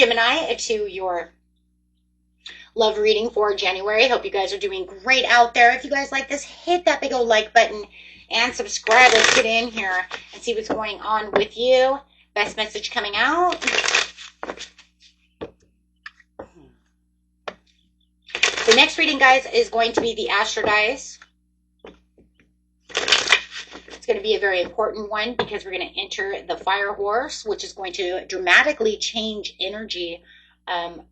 Gemini, to your love reading for January. Hope you guys are doing great out there. If you guys like this, hit that big old like button and subscribe. Let's get in here and see what's going on with you. Best message coming out. The next reading, guys, is going to be the Astro Dice. It's going to be a very important one because we're going to enter the Fire Horse, which is going to dramatically change energy from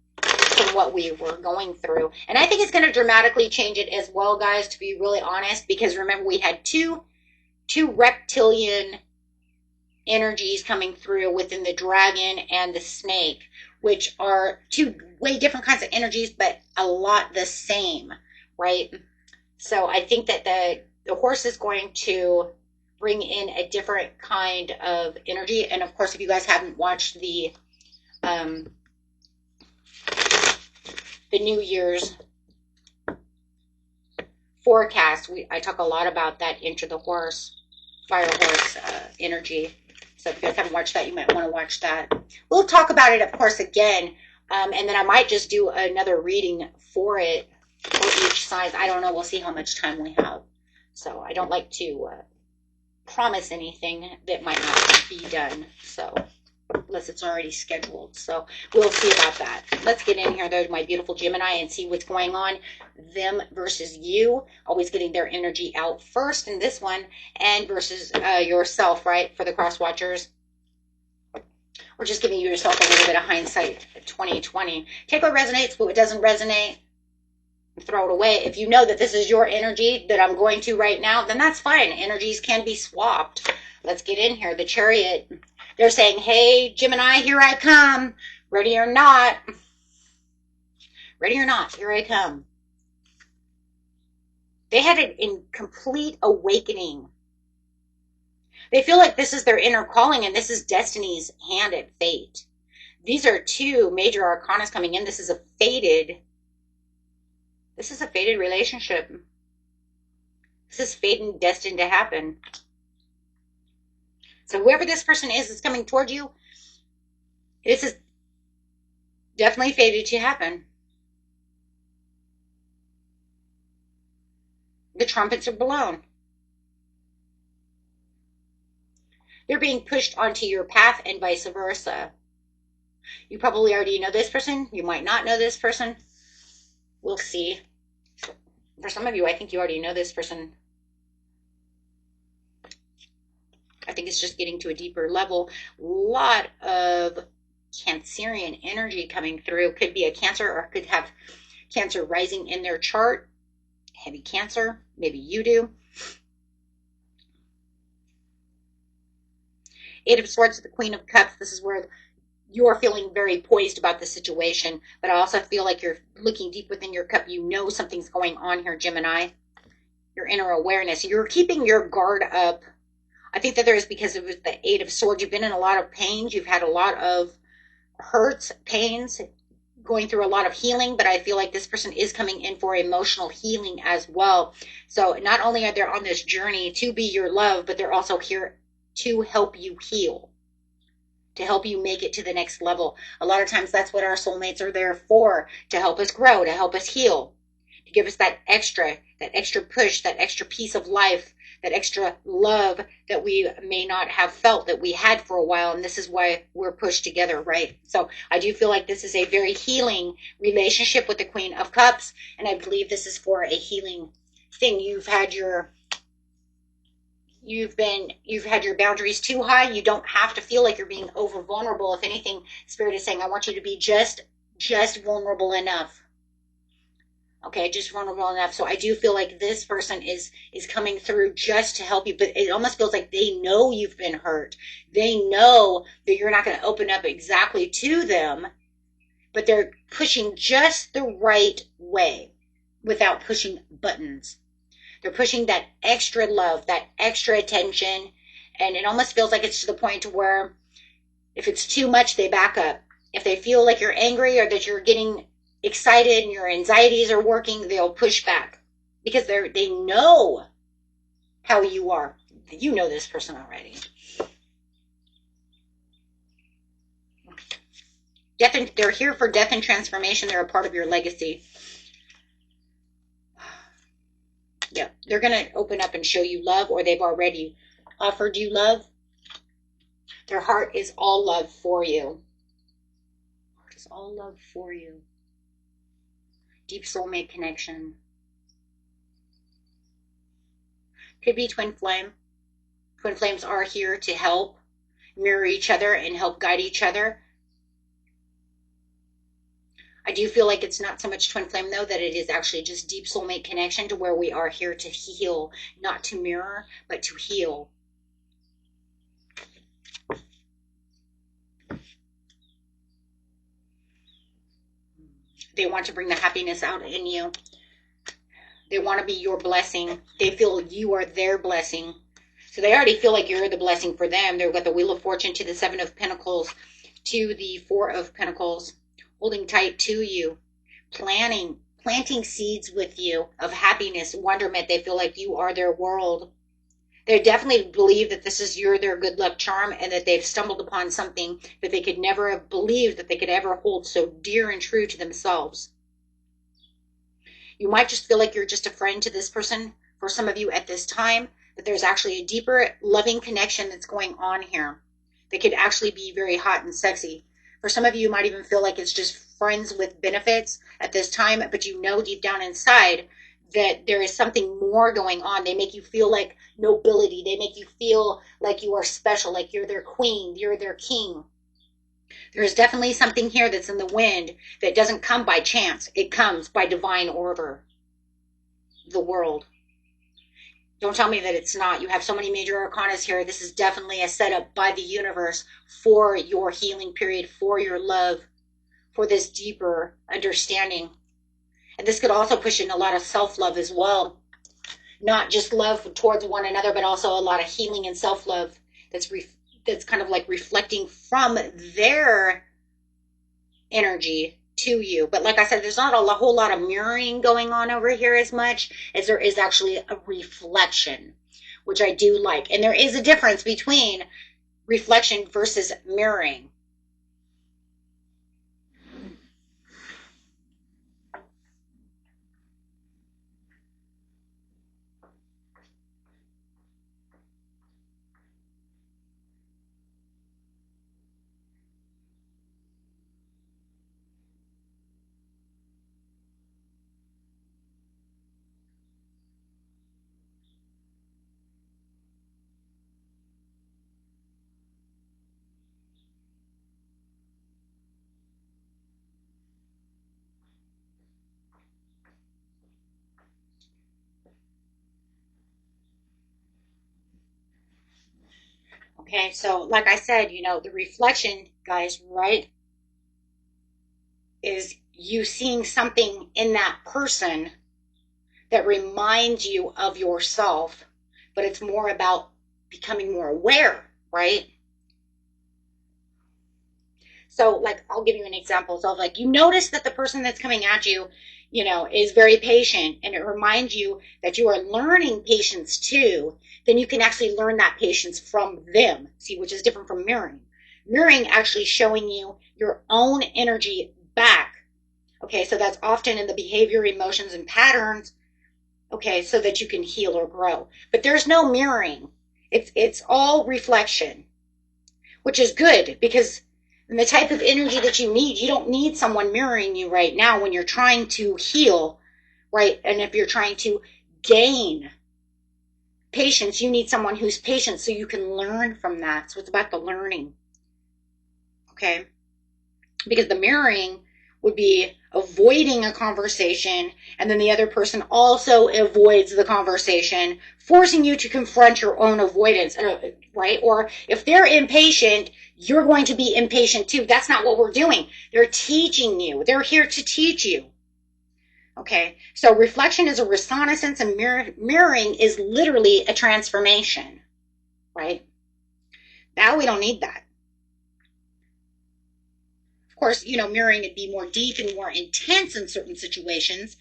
what we were going through. And I think it's going to dramatically change it as well, guys, to be really honest, because remember we had two reptilian energies coming through within the dragon and the snake, which are two way different kinds of energies, but a lot the same, right? So I think that the horse is going to bring in a different kind of energy. And of course, if you guys haven't watched the New Year's forecast, I talk a lot about that Enter the Horse, Fire Horse energy. So if you guys haven't watched that, you might want to watch that. We'll talk about it, of course, again. And then I might just do another reading for it, for each size. I don't know. We'll see how much time we have. So I don't like to promise anything that might not be done. So unless it's already scheduled. So we'll see about that. Let's get in here, though, to my beautiful Gemini and see what's going on. Them versus you. Always getting their energy out first in this one. And versus yourself, right? For the cross watchers. Or just giving yourself a little bit of hindsight 2020. Take what resonates, but what doesn't resonate, throw it away. If you know that this is your energy that I'm going to right now, then that's fine. Energies can be swapped. Let's get in here. The Chariot. They're saying, hey, Gemini, here I come. Ready or not. Ready or not, here I come. They had an incomplete awakening. They feel like this is their inner calling and this is destiny's hand at fate. These are two major arcanas coming in. This is a fated relationship. This is fate and destined to happen. So whoever this person is coming toward you, this is definitely fated to happen. The trumpets are blown. They're being pushed onto your path and vice versa. You probably already know this person. You might not know this person. We'll see. For some of you, I think you already know this person. I think it's just getting to a deeper level. A lot of Cancerian energy coming through. Could be a Cancer or could have Cancer rising in their chart. Heavy Cancer. Maybe you do. Eight of Swords, the Queen of Cups. This is where you're feeling very poised about the situation, but I also feel like you're looking deep within your cup. You know something's going on here, Gemini. Your inner awareness. You're keeping your guard up. I think that there is because of the Eight of Swords. You've been in a lot of pains. You've had a lot of hurts, pains, going through a lot of healing, but I feel like this person is coming in for emotional healing as well. So not only are they on this journey to be your love, but they're also here to help you heal, to help you make it to the next level. A lot of times that's what our soulmates are there for, to help us grow, to help us heal, to give us that extra push, that extra piece of life, that extra love that we may not have felt that we had for a while. And this is why we're pushed together, right? So I do feel like this is a very healing relationship with the Queen of Cups. And I believe this is for a healing thing. You've had your boundaries too high. You don't have to feel like you're being over vulnerable. If anything, Spirit is saying, I want you to be just vulnerable enough. Okay, just vulnerable enough. So I do feel like this person is coming through just to help you, but it almost feels like they know you've been hurt. They know that you're not going to open up exactly to them, but they're pushing just the right way without pushing buttons. They're pushing that extra love, that extra attention, and it almost feels like it's to the point where if it's too much, they back up. If they feel like you're angry or that you're getting excited and your anxieties are working, they'll push back because they know how you are. You know this person already. Death and they're here for death and transformation. They're a part of your legacy. Yeah, they're going to open up and show you love, or they've already offered you love. Their heart is all love for you. Heart is all love for you. Deep soulmate connection. Could be twin flame. Twin flames are here to help mirror each other and help guide each other. I do feel like it's not so much twin flame, though, that it is actually just deep soulmate connection, to where we are here to heal, not to mirror, but to heal. They want to bring the happiness out in you. They want to be your blessing. They feel you are their blessing. So they already feel like you're the blessing for them. They've got the Wheel of Fortune to the Seven of Pentacles to the Four of Pentacles, holding tight to you, planting seeds with you of happiness, wonderment. They feel like you are their world. They definitely believe that this is their good luck charm, and that they've stumbled upon something that they could never have believed that they could ever hold so dear and true to themselves. You might just feel like you're just a friend to this person for some of you at this time, but there's actually a deeper loving connection that's going on here. They could actually be very hot and sexy. For some of you, you might even feel like it's just friends with benefits at this time, but you know deep down inside that there is something more going on. They make you feel like nobility. They make you feel like you are special, like you're their queen, you're their king. There is definitely something here that's in the wind that doesn't come by chance. It comes by divine order. The world. Don't tell me that it's not. You have so many major arcanas here. This is definitely a setup by the universe for your healing period, for your love, for this deeper understanding. And this could also push in a lot of self-love as well. Not just love towards one another, but also a lot of healing and self-love that's kind of like reflecting from their energy to you. But like I said, there's not a whole lot of mirroring going on over here as much as there is actually a reflection, which I do like. And there is a difference between reflection versus mirroring. Okay, so like I said, the reflection, guys, right, is you seeing something in that person that reminds you of yourself, but it's more about becoming more aware, right? So, like, I'll give you an example. So, like, you notice that the person that's coming at you, is very patient, and it reminds you that you are learning patience too. Then you can actually learn that patience from them, see, which is different from mirroring. Mirroring actually showing you your own energy back. Okay, so that's often in the behavior, emotions, and patterns. Okay, so that you can heal or grow. But there's no mirroring. It's all reflection, which is good, because the type of energy that you need, you don't need someone mirroring you right now when you're trying to heal, right? And if you're trying to gain patience, you need someone who's patient so you can learn from that. So it's about the learning, okay? Because the mirroring would be avoiding a conversation, and then the other person also avoids the conversation, forcing you to confront your own avoidance, right? Or if they're impatient, you're going to be impatient too. That's not what we're doing. They're teaching you. They're here to teach you. Okay, so reflection is a reconnaissance, and mirroring is literally a transformation, right? Now we don't need that. Of course, mirroring would be more deep and more intense in certain situations,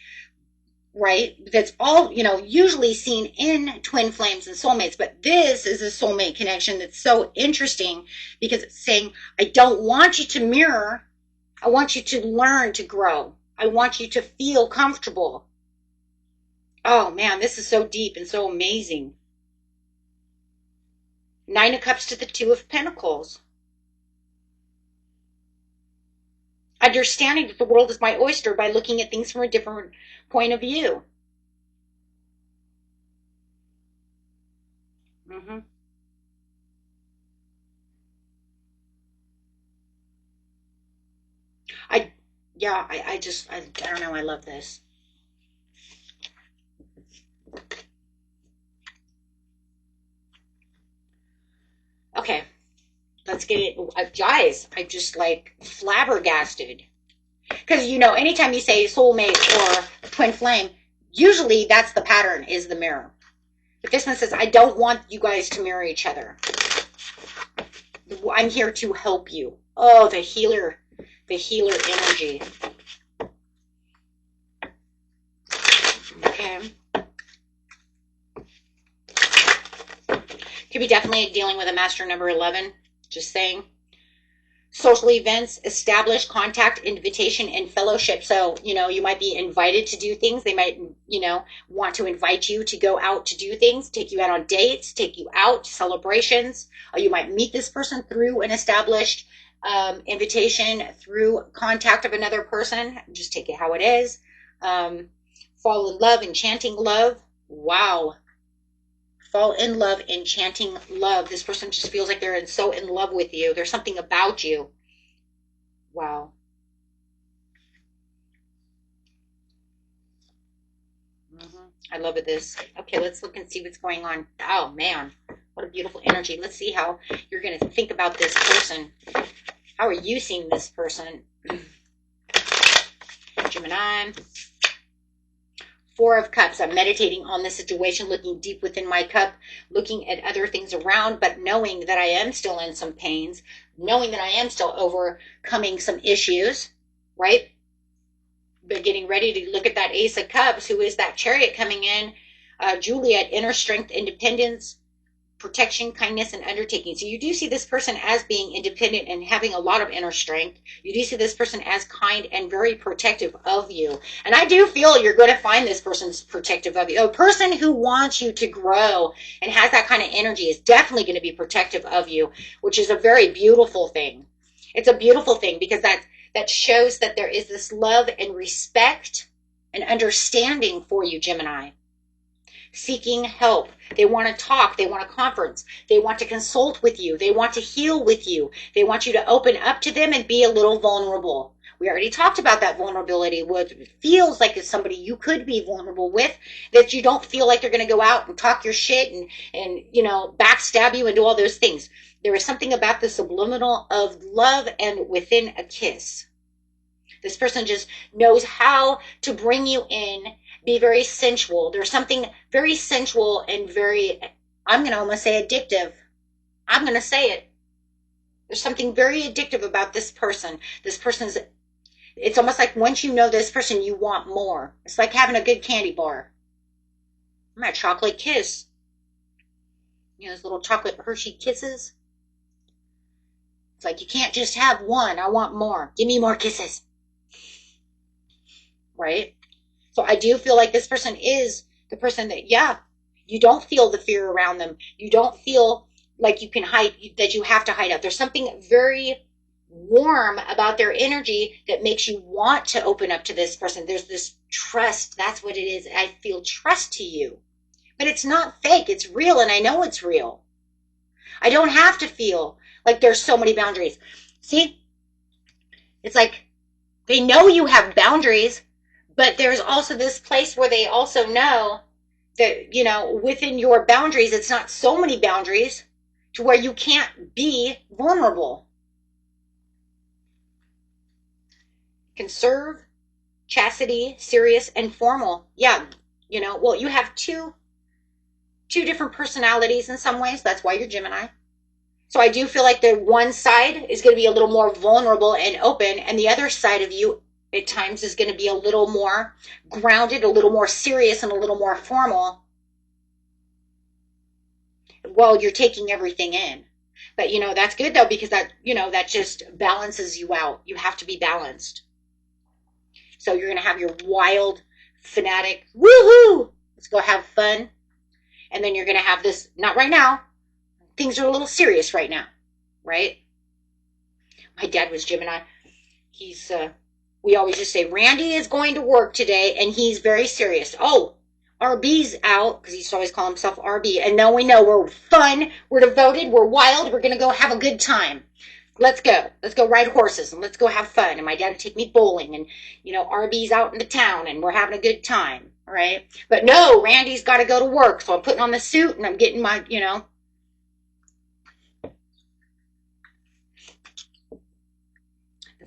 right? That's all, usually seen in twin flames and soulmates. But this is a soulmate connection that's so interesting, because it's saying, I don't want you to mirror. I want you to learn to grow. I want you to feel comfortable. Oh man, this is so deep and so amazing. Nine of Cups to the Two of Pentacles. Understanding that the world is my oyster by looking at things from a different point of view. Mm-hmm. I, yeah, I don't know. I love this. Okay, let's get it. Guys, I just like flabbergasted. Because, you know, anytime you say soulmate or twin flame, usually that's the pattern, is the mirror. But this one says, I don't want you guys to mirror each other. I'm here to help you. Oh, the healer energy. Okay. Could be definitely dealing with a master number 11. Just saying. Social events, establish contact, invitation, and fellowship. So, you know, you might be invited to do things. They might, you know, want to invite you to go out to do things, take you out on dates, take you out, celebrations. Or you might meet this person through an established invitation, through contact of another person. Just take it how it is. Fall in love, enchanting love. Wow. Fall in love, enchanting love. This person just feels like they're so in love with you. There's something about you. Wow. I love it. This. Okay, let's look and see what's going on. Oh man, what a beautiful energy. Let's see how you're going to think about this person. How are you seeing this person? Gemini. Four of Cups. I'm meditating on the situation, looking deep within my cup, looking at other things around, but knowing that I am still in some pains, knowing that I am still overcoming some issues, right? But getting ready to look at that Ace of Cups, who is that Chariot coming in. Juliet, inner strength, independence, protection, kindness, and undertaking. So you do see this person as being independent and having a lot of inner strength. You do see this person as kind and very protective of you. And I do feel you're going to find this person's protective of you. A person who wants you to grow and has that kind of energy is definitely going to be protective of you, which is a very beautiful thing. It's a beautiful thing because that shows that there is this love and respect and understanding for you, Gemini. Seeking help. They want to talk. They want a conference. They want to consult with you. They want to heal with you. They want you to open up to them and be a little vulnerable. We already talked about that vulnerability. What it feels like is somebody you could be vulnerable with, that you don't feel like they're going to go out and talk your shit and you know, backstab you and do all those things. There is something about the subliminal of love and within a kiss. This person just knows how to bring you in, be very sensual. There's something very sensual and very, I'm going to almost say addictive. I'm going to say it. There's something very addictive about this person. This person's, it's almost like once you know this person, you want more. It's like having a good candy bar. My chocolate kiss. You know, those little chocolate Hershey kisses. It's like you can't just have one. I want more. Give me more kisses. Right? So I do feel like this person is the person that, yeah, you don't feel the fear around them. You don't feel like you can hide, that you have to hide out. There's something very warm about their energy that makes you want to open up to this person. There's this trust. That's what it is. I feel trust to you. But it's not fake. It's real, and I know it's real. I don't have to feel like there's so many boundaries. See? It's like they know you have boundaries, but there's also this place where they also know that, you know, within your boundaries, it's not so many boundaries to where you can't be vulnerable. Conserve, chastity, serious, and formal. Yeah, you know, well, you have two different personalities in some ways. That's why you're Gemini. So I do feel like the one side is going to be a little more vulnerable and open, and the other side of you at times is going to be a little more grounded, a little more serious, and a little more formal while you're taking everything in. But, you know, that's good though, because that, you know, that just balances you out. You have to be balanced. So you're going to have your wild, fanatic, woohoo, let's go have fun. And then you're going to have this, not right now. Things are a little serious right now, right? My dad was Gemini. He's, we always just say, Randy is going to work today, and he's very serious. Oh, RB's out, because he used to always call himself RB. And now we know we're fun, we're devoted, we're wild, we're going to go have a good time. Let's go. Let's go ride horses, and let's go have fun. And my dad would take me bowling, and, you know, RB's out in the town, and we're having a good time, right? But no, Randy's got to go to work, so I'm putting on the suit, and I'm getting my, you know,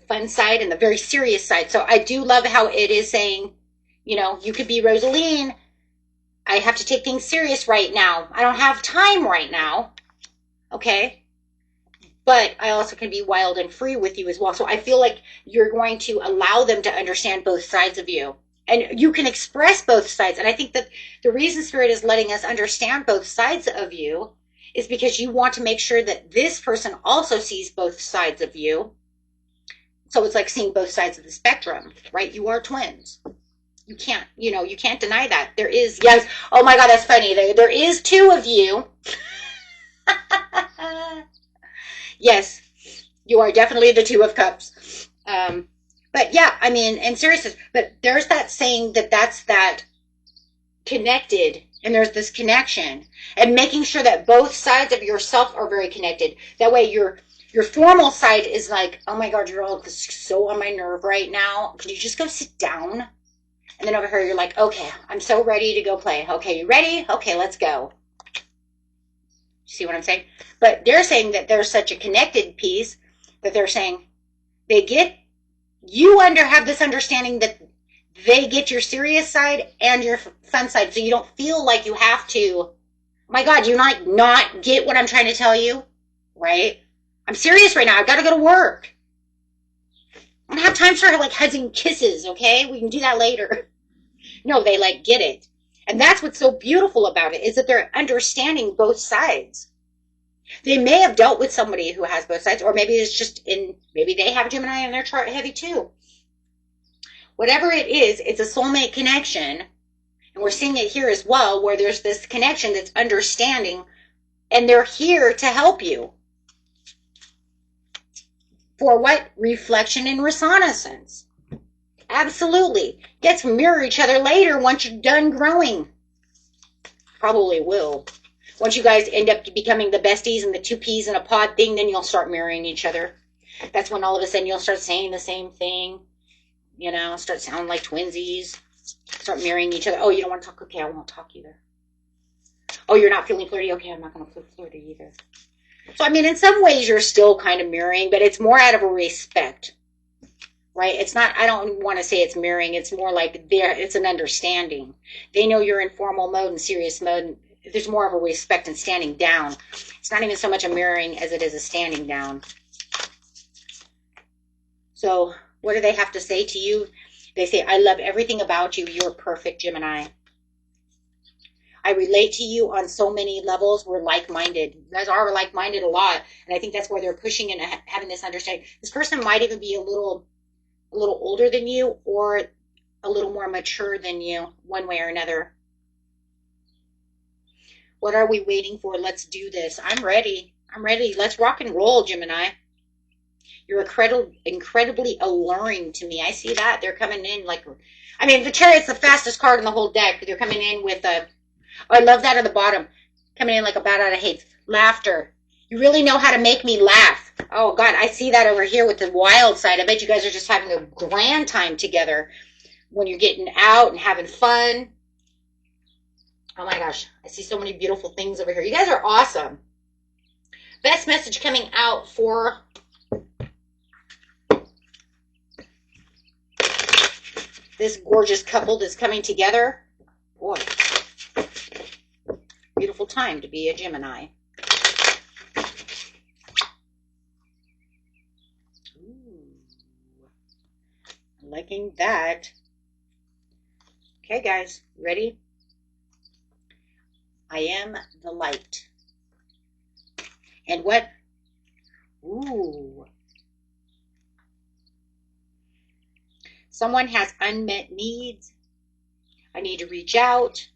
fun side and the very serious side. So I do love how it is saying, you know, you could be Rosaline. I have to take things serious right now. I don't have time right now. Okay. But I also can be wild and free with you as well. So I feel like you're going to allow them to understand both sides of you. And you can express both sides. And I think that the reason Spirit is letting us understand both sides of you is because you want to make sure that this person also sees both sides of you. So it's like seeing both sides of the spectrum, right? You are twins. You can't, you know, you can't deny that. There is, yes. Oh my God, that's funny. There is two of you. Yes, you are definitely the Two of Cups. But yeah, I mean, in seriousness, but there's that saying that that's that connected, and there's this connection, and making sure that both sides of yourself are very connected. That way your formal side is like, oh my God, you're all so on my nerve right now. Can you just go sit down? And then over here, you're like, okay, I'm so ready to go play. Okay, you ready? Okay, let's go. See what I'm saying? But they're saying that there's such a connected piece that they're saying they get, you have this understanding that they get your serious side and your fun side. So you don't feel like you have to, oh my God, you not get what I'm trying to tell you, right? I'm serious right now. I've got to go to work. I don't have time for like hugs and kisses, okay? We can do that later. No, they like get it. And that's what's so beautiful about it, is that they're understanding both sides. They may have dealt with somebody who has both sides, or maybe it's just maybe they have Gemini in their chart heavy too. Whatever it is, it's a soulmate connection. And we're seeing it here as well, where there's this connection that's understanding, and they're here to help you. For what? Reflection and reconnaissance. Absolutely. Get to mirror each other later once you're done growing. Probably will. Once you guys end up becoming the besties and the two peas in a pod thing, then you'll start mirroring each other. That's when all of a sudden you'll start saying the same thing. You know, start sounding like twinsies. Start mirroring each other. Oh, you don't want to talk? Okay, I won't talk either. Oh, you're not feeling flirty? Okay, I'm not going to feel flirty either. So, I mean, in some ways you're still kind of mirroring, but it's more out of a respect, right? It's not, I don't want to say it's mirroring. It's more like it's an understanding. They know you're in formal mode and serious mode. There's more of a respect and standing down. It's not even so much a mirroring as it is a standing down. So what do they have to say to you? They say, I love everything about you. You're perfect, Gemini. I relate to you on so many levels. We're like-minded. You guys are like-minded a lot. And I think that's where they're pushing and having this understanding. This person might even be a little older than you, or a little more mature than you, one way or another. What are we waiting for? Let's do this. I'm ready. I'm ready. Let's rock and roll, Gemini. You're incredibly alluring to me. I see that. They're coming in like, I mean, the Chariot's the fastest card in the whole deck. They're coming in with a, oh, I love that at the bottom. Coming in like a bat out of hate. Laughter. You really know how to make me laugh. Oh, God, I see that over here with the wild side. I bet you guys are just having a grand time together when you're getting out and having fun. Oh, my gosh. I see so many beautiful things over here. You guys are awesome. Best message coming out for this gorgeous couple that's coming together. Boy. Beautiful time to be a Gemini. Ooh, liking that. Okay, guys, ready? I am the light. And what Ooh. Someone has unmet needs. I need to reach out.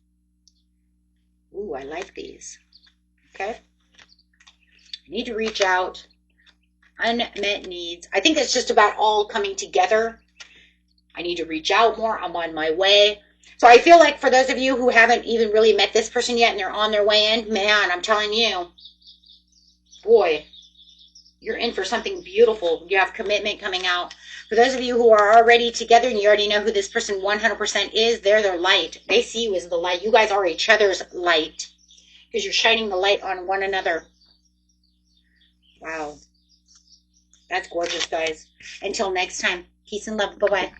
Ooh, I like these. Okay. I need to reach out. Unmet needs. I think it's just about all coming together. I need to reach out more. I'm on my way. So I feel like for those of you who haven't even really met this person yet and they're on their way in, man, I'm telling you, boy, you're in for something beautiful. You have commitment coming out. For those of you who are already together and you already know who this person 100% is, they're their light. They see you as the light. You guys are each other's light because you're shining the light on one another. Wow. That's gorgeous, guys. Until next time, peace and love. Bye-bye.